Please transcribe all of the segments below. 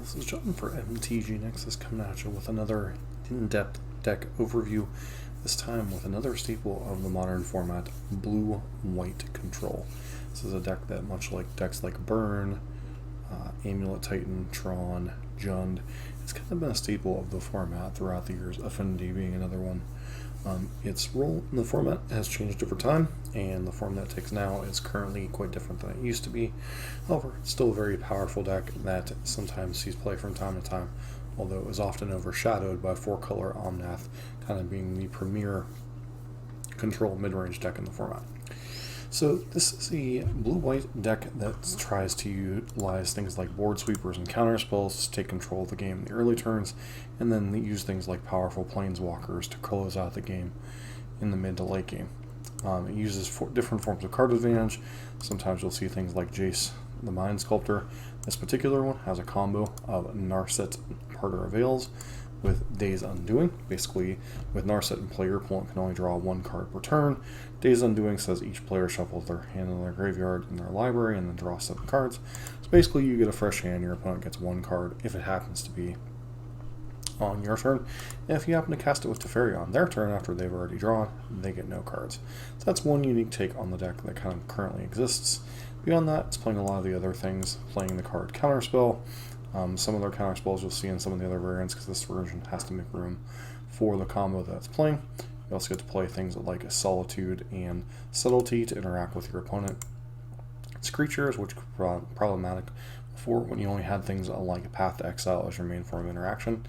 This is John for MTG Nexus coming at you with another in-depth deck overview, this time with another staple of the modern format, blue-white control. This is a deck that, much like decks like Burn, Amulet Titan, Tron, Jund, it's kind of been a staple of the format throughout the years, Affinity being another one. Its role in the format has changed over time, and the form that it takes now is currently quite different than it used to be. However, it's still a very powerful deck that sometimes sees play from time to time, although it was often overshadowed by Color Omnath kind of being the premier control mid-range deck in the format. So this is a blue-white deck that tries to utilize things like board sweepers and counter spells to take control of the game in the early turns, and then use things like powerful planeswalkers to close out the game in the mid to late game. It uses different forms of card advantage. Sometimes you'll see things like Jace the Mind Sculptor. This particular one has a combo of Narset Parter of Veils with Days Undoing. Basically, with Narset in play, your opponent can only draw one card per turn. Days Undoing says each player shuffles their hand in their graveyard in their library and then draws 7 cards. So basically, you get a fresh hand, your opponent gets 1 card if it happens to be on your turn. And if you happen to cast it with Teferi on their turn after they've already drawn, they get no cards. So that's one unique take on the deck that kind of currently exists. Beyond that, it's playing a lot of the other things, playing the card Counterspell. Some of their counterspells you'll see in some of the other variants, because this version has to make room for the combo that it's playing. You also get to play things like Solitude and Subtlety to interact with your opponent. It's creatures, which were problematic before when you only had things like Path to Exile as your main form of interaction.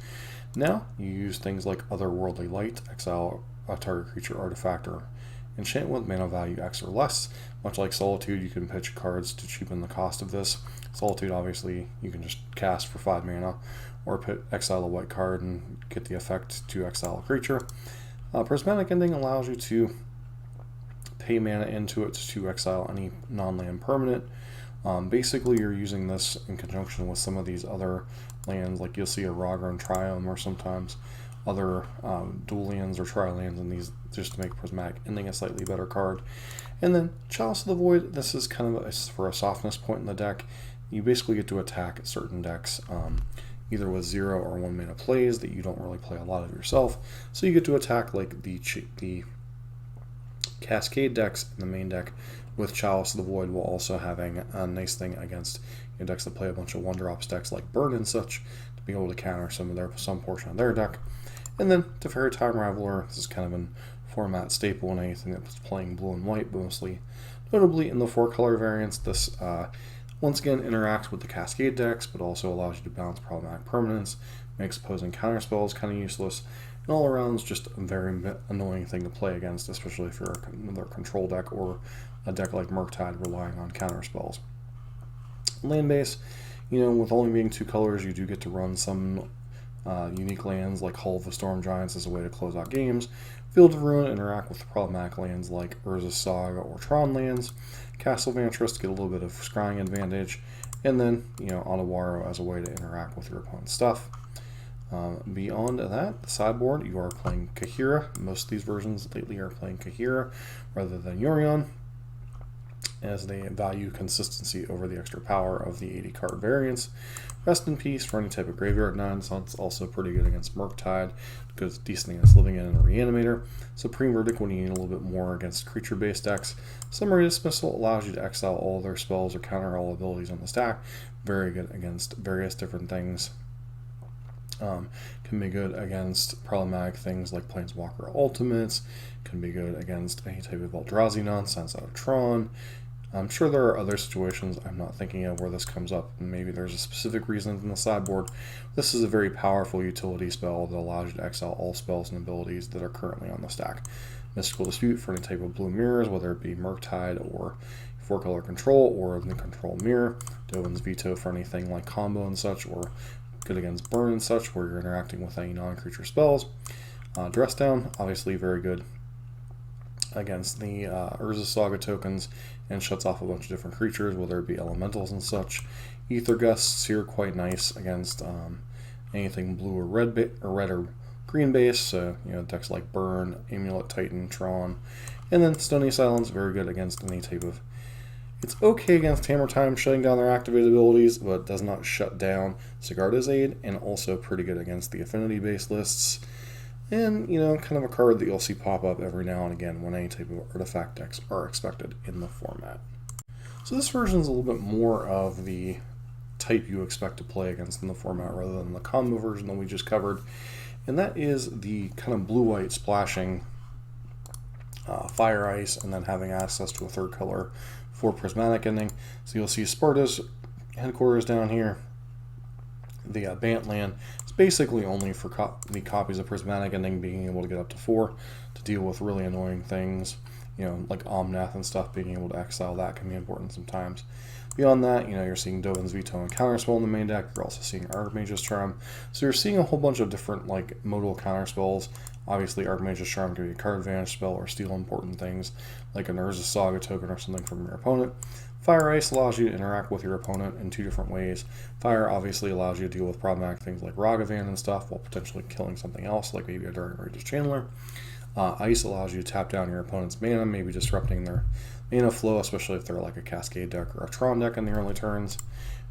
Now you use things like Otherworldly Light, exile a target creature, artifact, or enchant with mana value X or less. Much like Solitude, you can pitch cards to cheapen the cost of this. Solitude, obviously, you can just cast for 5 mana, or exile a white card and get the effect to exile a creature. Prismatic Ending allows you to pay mana into it to exile any non-land permanent. Basically, you're using this in conjunction with some of these other lands, like you'll see a Raga and Triome, or sometimes other dual lands or tri-lands in these, just to make Prismatic Ending a slightly better card. And then Chalice of the Void, this is kind of for a softness point in the deck. You basically get to attack certain decks, either with 0 or 1 mana plays that you don't really play a lot of yourself. So you get to attack like the Cascade decks in the main deck with Chalice of the Void, while also having a nice thing against decks that play a bunch of 1-drops, decks like Burn and such, to be able to counter some portion of their deck. And then Teferi Time Raveler, this is kind of a format staple in anything that's playing blue and white, but mostly notably in the 4-color variants. This once again interacts with the Cascade decks, but also allows you to bounce problematic permanents, makes opposing counterspells kind of useless, and all around is just a very annoying thing to play against, especially if you're another control deck or a deck like Murktide relying on counterspells. Land base, with only being 2 colors, you do get to run some unique lands like Hull of the Storm Giants as a way to close out games. Field of Ruin, interact with problematic lands like Urza's Saga or Tron lands. Castle Vantress to get a little bit of scrying advantage. And then, Otawaro as a way to interact with your opponent's stuff. Beyond that, the sideboard, you are playing Kahira. Most of these versions lately are playing Kahira rather than Yorion, as they value consistency over the extra power of the 80 card variants. Rest in Peace for any type of graveyard nonsense, also pretty good against Murktide, because it's decent against Living End and Reanimator. Supreme Verdict when you need a little bit more against creature-based decks. Summary Dismissal allows you to exile all their spells or counter all abilities on the stack. Very good against various different things. Can be good against problematic things like Planeswalker Ultimates. Can be good against any type of Eldrazi nonsense out of Tron. I'm sure there are other situations I'm not thinking of where this comes up, and maybe there's a specific reason in the sideboard. This is a very powerful utility spell that allows you to exile all spells and abilities that are currently on the stack. Mystical Dispute for any type of blue mirrors, whether it be Murktide or 4-color control or the control mirror. Dovin's Veto for anything like combo and such, or good against Burn and such, where you're interacting with any non-creature spells. Dress Down, obviously very good against the Urza Saga tokens, and shuts off a bunch of different creatures, whether it be elementals and such. Ether Gusts here quite nice against anything blue or red or green base, so decks like Burn, Amulet Titan, Tron, and then Stony Silence, very good against any type of It's okay against Hammer Time, shutting down their activated abilities, but it does not shut down Sigarda's Aid, and also pretty good against the affinity-based lists. And, kind of a card that you'll see pop up every now and again when any type of artifact decks are expected in the format. So this version is a little bit more of the type you expect to play against in the format rather than the combo version that we just covered. And that is the kind of blue-white splashing Fire Ice, and then having access to a third color for Prismatic Ending. So you'll see Sparta's headquarters down here. The Bant land is basically only for the copies of Prismatic Ending being able to get up to 4 to deal with really annoying things, like Omnath and stuff. Being able to exile that can be important sometimes. Beyond that, you're seeing Dovin's Veto and Counterspell in the main deck. You're also seeing Archmage's Charm. So you're seeing a whole bunch of different modal counterspells. Obviously, Archmage's Charm can be a card advantage spell or steal important things like an Urza Saga token or something from your opponent. Fire Ice allows you to interact with your opponent in 2 different ways. Fire obviously allows you to deal with problematic things like Ragavan and stuff while potentially killing something else, like maybe a Dragon Rage's Chandler. Ice allows you to tap down your opponent's mana, maybe disrupting their mana flow, especially if they're like a Cascade deck or a Tron deck in the early turns.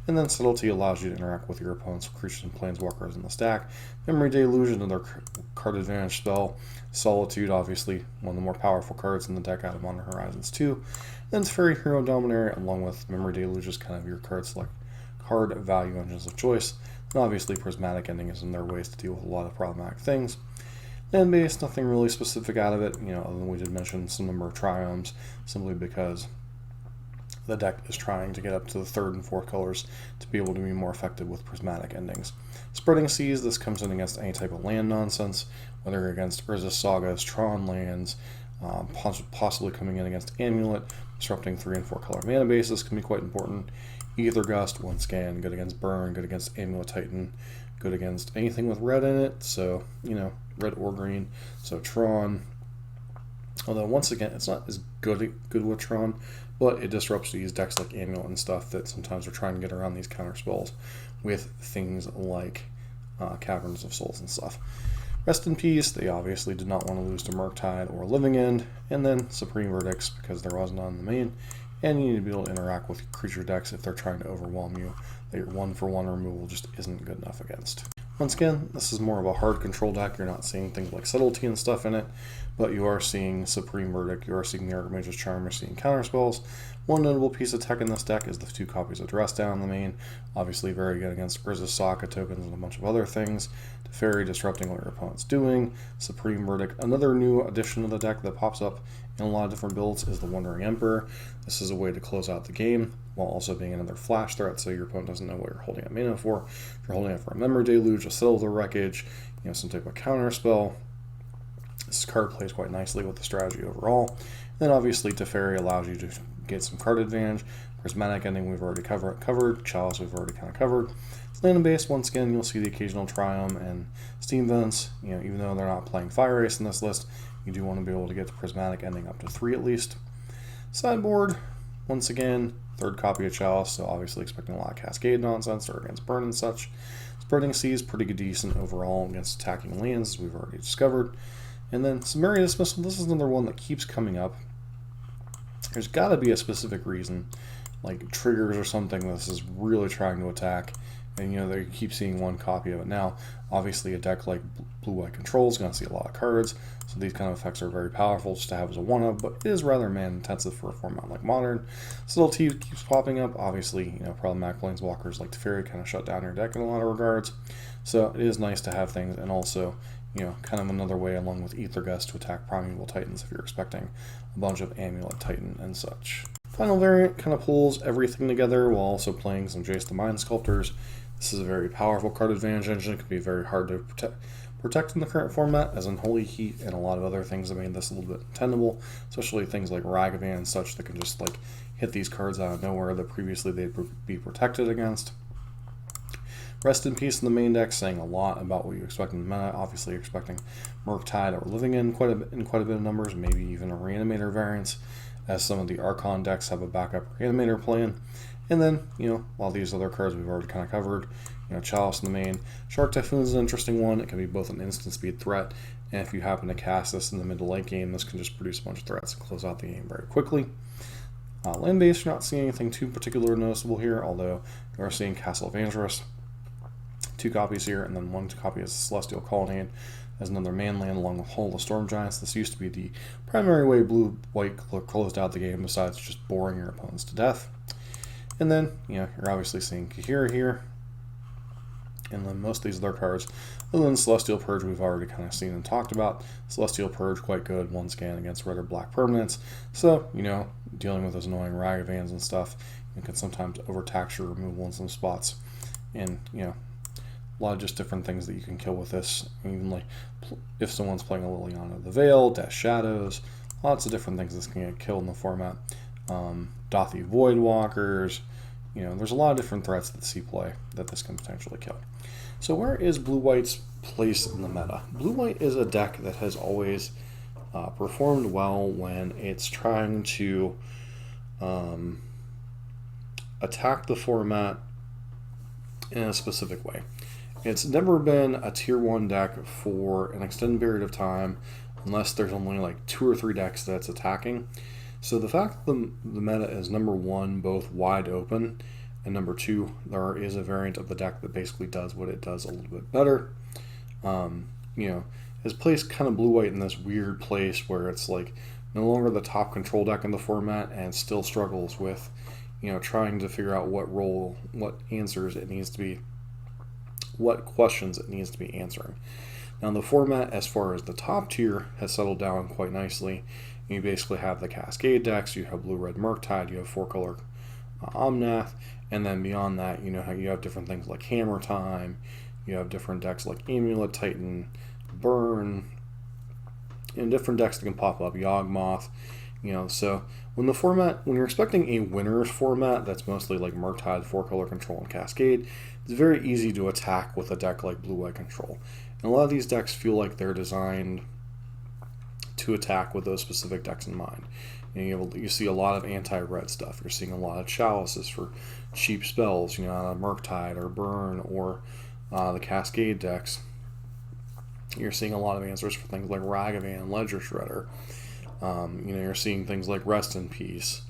And then Subtlety allows you to interact with your opponent's creatures and planeswalkers in the stack. Memory Deluge, another card advantage spell. Solitude, obviously one of the more powerful cards in the deck out of Modern Horizons 2. Then Teferi Hero Dominator, along with Memory Deluge, is kind of your card value engines of choice. And obviously Prismatic Ending is in their ways to deal with a lot of problematic things. Land base, nothing really specific out of it, other than we did mention some number of triomes, simply because the deck is trying to get up to the 3rd and 4th colors to be able to be more effective with Prismatic Endings. Spreading Seas, this comes in against any type of land nonsense, whether against Urza Sagas, Tron lands, possibly coming in against Amulet, disrupting 3 and 4 color mana bases can be quite important. Aether Gust, once again, good against Burn, good against Amulet Titan, good against anything with red in it, so, red or green, so Tron. Although, once again, it's not as good with Tron, but it disrupts these decks like Amulet and stuff that sometimes are trying to get around these counter spells with things like Caverns of Souls and stuff. Rest in Peace, they obviously did not want to lose to Murktide or Living End, and then Supreme Verdicts, because there was none in the main, and you need to be able to interact with creature decks if they're trying to overwhelm you, that your 1-for-1 removal just isn't good enough against. Once again, this is more of a hard control deck. You're not seeing things like Subtlety and stuff in it, but you are seeing Supreme Verdict, you are seeing the Archmage's Charm, you're seeing counterspells. One notable piece of tech in this deck is the 2 copies of Dress Down in the main. Obviously very good against Urza Saga tokens and a bunch of other things. Teferi, disrupting what your opponent's doing. Supreme Verdict, another new addition to the deck that pops up in a lot of different builds, is the Wandering Emperor. This is a way to close out the game while also being another flash threat, so your opponent doesn't know what you're holding up mana for. If you're holding it for a Memory Deluge, a Settle the Wreckage, some type of counter spell, this card plays quite nicely with the strategy overall. And then obviously Teferi allows you to get some card advantage. Prismatic Ending we've already covered. Chalice we've already kind of covered. Land base, once again, you'll see the occasional Triumph and Steam Vents. Even though they're not playing Fire Ice in this list, you do want to be able to get the Prismatic Ending up to 3 at least. Sideboard, once again, 3rd copy of Chalice, so obviously expecting a lot of Cascade nonsense or against Burn and such. Spreading Seas, pretty good, decent overall against attacking lands, as we've already discovered. And then Summary Dismissal, this is another one that keeps coming up. There's got to be a specific reason, like triggers or something, this is really trying to attack. And they keep seeing 1 copy of it now. Obviously a deck like Blue-White Control is going to see a lot of cards, so these kind of effects are very powerful just to have as a one-of, but it is rather mana-intensive for a format like Modern. Subtlety keeps popping up. Obviously, problematic planeswalkers like Teferi kind of shut down your deck in a lot of regards. So it is nice to have things, and also, kind of another way along with Aether Gust to attack Primeval Titans if you're expecting a bunch of Amulet Titan and such. Final variant kind of pulls everything together while also playing some Jace the Mind Sculptors. This is a very powerful card advantage engine. It can be very hard to protect in the current format, as Unholy Heat and a lot of other things that made this a little bit tenable, especially things like Ragavan and such that can just hit these cards out of nowhere that previously they'd be protected against. Rest in Peace in the main deck, saying a lot about what you expect in the meta. Obviously, you're expecting Murktide or Living in quite a bit of numbers, maybe even a Reanimator variance, as some of the Archon decks have a backup Reanimator plan. And then, while these other cards we've already kind of covered, Chalice in the main. Shark Typhoon is an interesting one. It can be both an instant speed threat, and if you happen to cast this in the mid to late game, this can just produce a bunch of threats and close out the game very quickly. Land-based, you're not seeing anything too particular noticeable here, although you are seeing Castle Evangelist. 2 copies here, and then 1 copy as Celestial Colonnade as another man land along with Hull of the Storm Giants. This used to be the primary way blue-white closed out the game, besides just boring your opponents to death. And then, you're obviously seeing Kahira here, and then most of these other cards, other than Celestial Purge, we've already kind of seen and talked about. Celestial Purge, quite good, 1 scan against red or black permanents. So, dealing with those annoying Ragavans and stuff, you can sometimes overtax your removal in some spots. And, a lot of just different things that you can kill with this. Even like if someone's playing a Liliana of the Veil, Death Shadows, lots of different things that can get killed in the format. Dothy Voidwalkers, there's a lot of different threats that see play that this can potentially kill. So where is Blue-White's place in the meta? Blue-White is a deck that has always performed well when it's trying to attack the format in a specific way. It's never been a tier 1 deck for an extended period of time unless there's only like 2 or 3 decks that's attacking. So the fact that the meta is number 1, both wide open, and number 2, there is a variant of the deck that basically does what it does a little bit better. Has placed kind of Blue-White in this weird place where it's like no longer the top control deck in the format and still struggles with, trying to figure out what answers it needs to be, what questions it needs to be answering. Now the format, as far as the top tier, has settled down quite nicely. You basically have the Cascade decks, you have Blue-Red Murktide, you have 4-color Omnath, and then beyond that, you have different things like Hammer Time, you have different decks like Amulet Titan, Burn, and different decks that can pop up, Yawgmoth. So when you're expecting a winner's format that's mostly like Murktide, 4-color control, and Cascade, it's very easy to attack with a deck like Blue-White Control. And a lot of these decks feel like they're designed to attack with those specific decks in mind. You see a lot of anti-red stuff. You're seeing a lot of chalices for cheap spells, out of Murktide or Burn or the Cascade decks. You're seeing a lot of answers for things like Ragavan, Ledger Shredder. You're seeing things like Rest in Peace,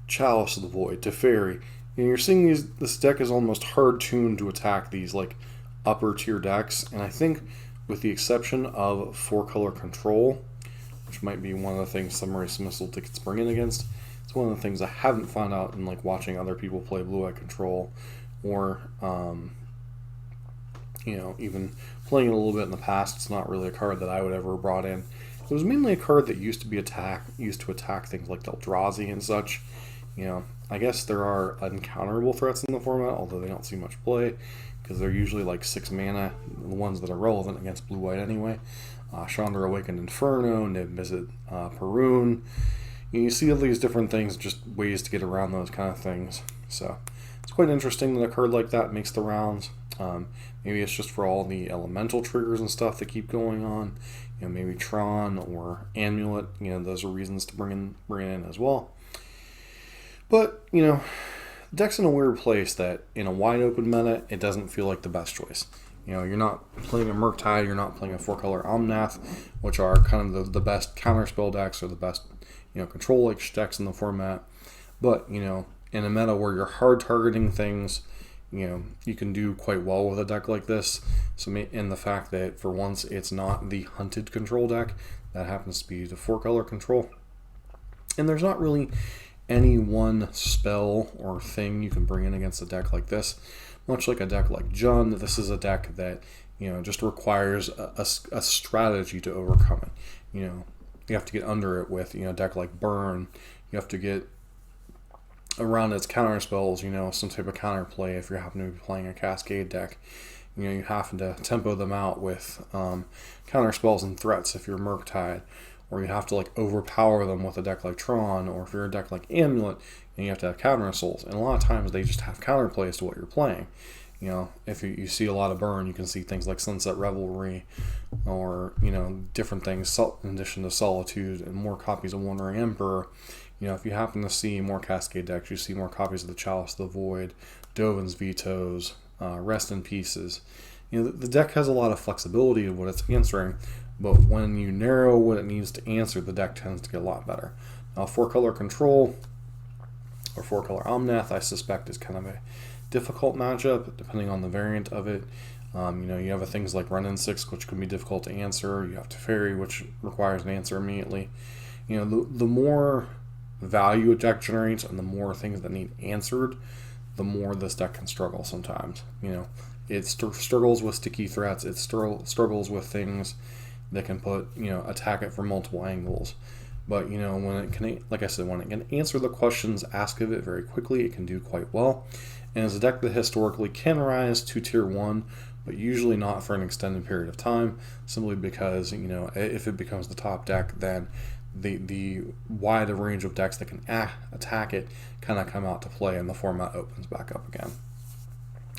Chalice of the Void, Teferi. You're seeing this deck is almost hard tuned to attack these like upper tier decks, and I think with the exception of 4-color control, which might be one of the things Summary Dismissal tickets bring in against, it's one of the things I haven't found out in like watching other people play Blue-White Control, or even playing it a little bit in the past. It's not really a card that I would ever have brought in. It was mainly a card that used to attack things like Eldrazi and such. I guess there are uncounterable threats in the format, although they don't see much play, because they're usually like 6 mana, the ones that are relevant against Blue-White anyway. Chandra Awakened Inferno, Nib Mizzet Perun. You see all these different things, just ways to get around those kind of things. So it's quite interesting that a card like that makes the rounds. Maybe it's just for all the elemental triggers and stuff that keep going on. Maybe Tron or Amulet. Those are reasons to bring it in as well. But the deck's in a weird place that in a wide open meta, it doesn't feel like the best choice. You're not playing a Murktide, you're not playing a 4-color Omnath, which are kind of the best counterspell decks or the best control-like decks in the format. But in a meta where you're hard targeting things, you can do quite well with a deck like this. So, in the fact that for once it's not the hunted control deck, that happens to be the 4-color control. And there's not really any one spell or thing you can bring in against a deck like this. Much like a deck like Jund, this is a deck that just requires a strategy to overcome it. You have to get under it with a deck like Burn. You have to get around its counter spells, some type of counter play if you happen to be playing a Cascade deck. You have to tempo them out with counter spells and threats if you're Murktide, or you have to like overpower them with a deck like Tron, or if you're a deck like Amulet, and you have to have counter assaults. And a lot of times they just have counter plays to what you're playing. If you see a lot of Burn, you can see things like Sunset Revelry, or different things in addition to Solitude and more copies of Wandering Emperor. If you happen to see more Cascade decks, you see more copies of the Chalice of the Void, Dovin's Vetoes, Rest in Pieces. The deck has a lot of flexibility of what it's answering, but when you narrow what it needs to answer, the deck tends to get a lot better. Now, 4-color control, or 4-color Omnath, I suspect is kind of a difficult matchup depending on the variant of it. You have things like run in 6, which can be difficult to answer. You have Teferi, which requires an answer immediately. The more value a deck generates and the more things that need answered, the more this deck can struggle sometimes. It struggles with sticky threats. It struggles with things that can attack it from multiple angles. But when it can, like I said, when it can answer the questions asked of it very quickly, it can do quite well. And it's a deck that historically can rise to tier 1, but usually not for an extended period of time, simply because if it becomes the top deck, then the wide range of decks that can attack it kind of come out to play, and the format opens back up again.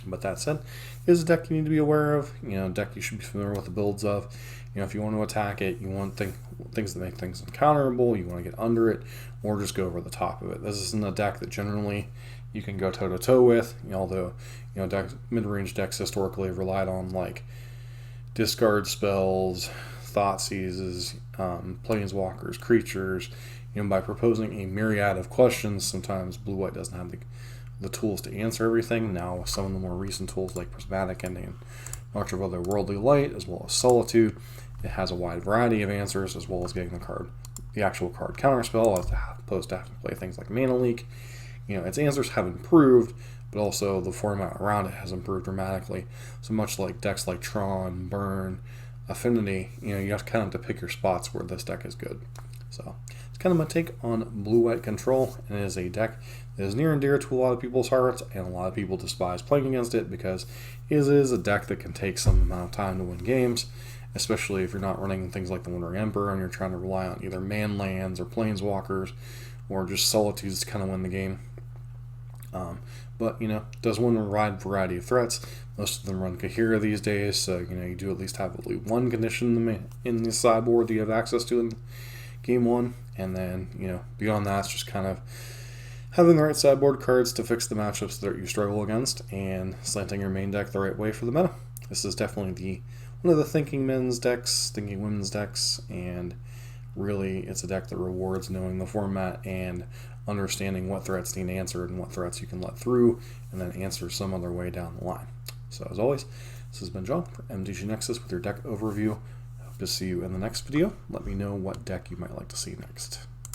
But that said, it is a deck you need to be aware of. A deck you should be familiar with the builds of. If you want to attack it, you want things that make things uncounterable, you want to get under it, or just go over the top of it. This isn't a deck that generally you can go toe-to-toe with, although mid-range decks historically have relied on like discard spells, thought seizes, planeswalkers, creatures. By proposing a myriad of questions, sometimes blue-white doesn't have the tools to answer everything. Now with some of the more recent tools like Prismatic Ending and March of Otherworldly Light, as well as Solitude, it has a wide variety of answers, as well as getting the actual card counterspell, as opposed to having to play things like Mana Leak. Its answers have improved, but also the format around it has improved dramatically. So much like decks like Tron, Burn, Affinity, you have to kind of to pick your spots where this deck is good. So it's kind of my take on blue-white control, and it is a deck that is near and dear to a lot of people's hearts, and a lot of people despise playing against it because it is a deck that can take some amount of time to win games, especially if you're not running things like the Wandering Emperor and you're trying to rely on either man lands or planeswalkers or just solitudes to kind of win the game. But it does win a wide variety of threats. Most of them run Kahira these days, so you do at least have at least one condition in the sideboard that you have access to in game 1, and then beyond that, it's just kind of having the right sideboard cards to fix the matchups that you struggle against, and slanting your main deck the right way for the meta. This is definitely one of the thinking men's decks, thinking women's decks, and really it's a deck that rewards knowing the format and understanding what threats need answered and what threats you can let through, and then answer some other way down the line. So as always, this has been John for MTG Nexus with your deck overview. I hope to see you in the next video. Let me know what deck you might like to see next.